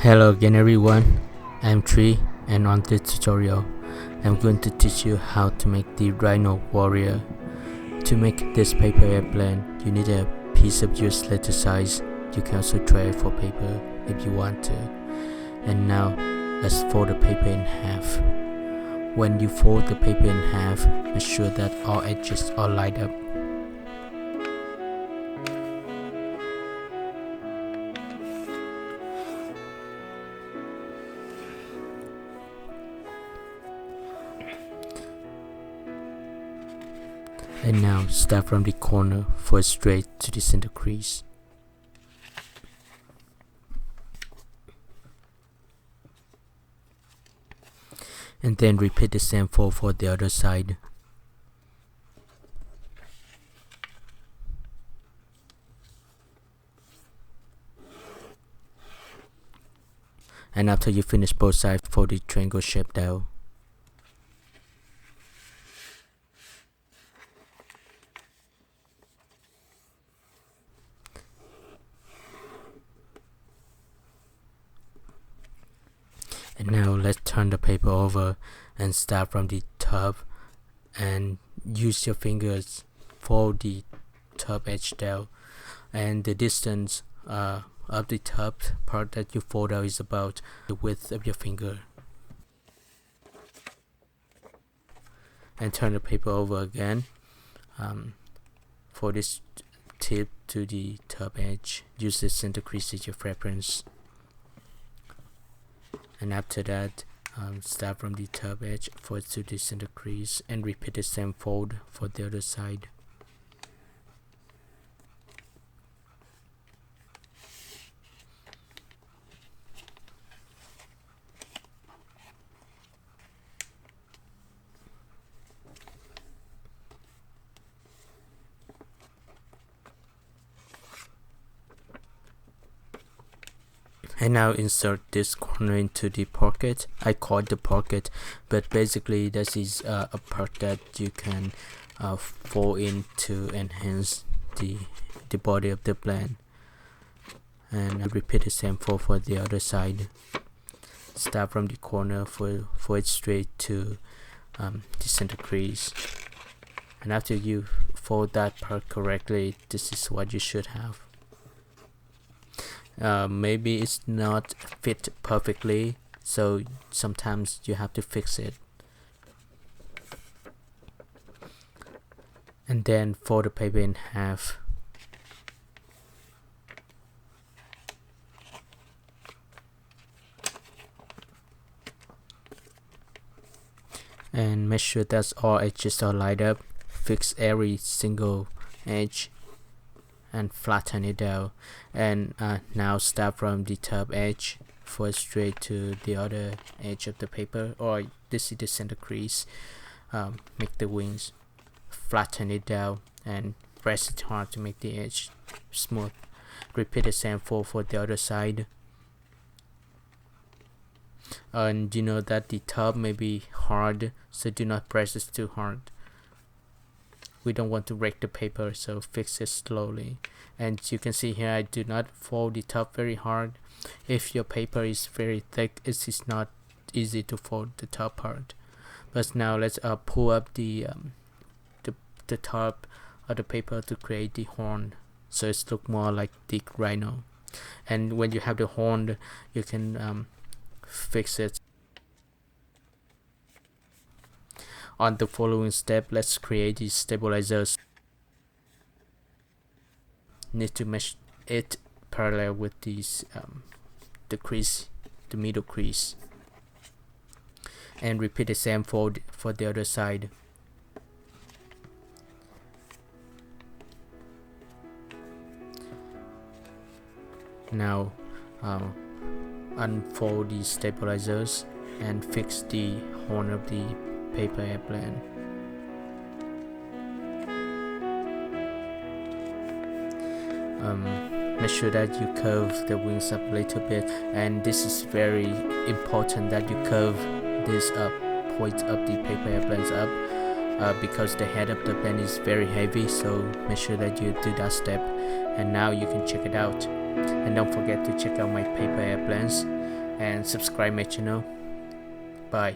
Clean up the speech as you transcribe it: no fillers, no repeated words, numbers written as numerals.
Hello again everyone, I'm Tri, and on this tutorial I'm going to teach you how to make the Rhino Warrior. To make this paper airplane, you need a piece of your letter size. You can also trade for paper if you want to. And now let's fold the paper in half. When you fold the paper in half, make sure that all edges are lined up. And now start from the corner for straight to the center crease. And then repeat the same fold for the other side. And after you finish both sides, fold the triangle shape down. And now let's turn the paper over and start from the top and use your fingers fold the top edge down, and the distance of the top part that you fold out is about the width of your finger. And turn the paper over again for this tip to the top edge. Use the center crease as your reference. And after that, start from the top edge forward to the center crease and repeat the same fold for the other side. And now insert this corner into the pocket. I call it the pocket, but basically this is a part that you can fold in to enhance the body of the plane. And repeat the same fold for the other side. Start from the corner for it straight to the center crease. And after you fold that part correctly, this is what you should have. Maybe it's not fit perfectly, so sometimes you have to fix it. And then fold the paper in half. And make sure that all edges are lined up. Fix every single edge and flatten it down. And now start from the top edge, fold straight to the other edge of the paper, or this is the center crease. Make the wings, flatten it down and press it hard to make the edge smooth. Repeat the same fold for the other side. And you know that the top may be hard, so do not press it too hard. We don't want to break the paper, so fix it slowly. And you can see here I do not fold the top very hard. If your paper is very thick, it is not easy to fold the top part. But now let's pull up the top of the paper to create the horn, so it's look more like the rhino. And when you have the horn, you can fix it. On the following step, let's create these stabilizers. Need to mesh it parallel with these the crease, the middle crease, and repeat the same fold for the other side. Now unfold these stabilizers and fix the horn of the paper airplane. Make sure that you curve the wings up a little bit, and this is very important that you curve this up, point of the paper airplanes up, because the head of the plane is very heavy, so make sure that you do that step. And now you can check it out. And don't forget to check out my paper airplanes. and subscribe my channel. Bye.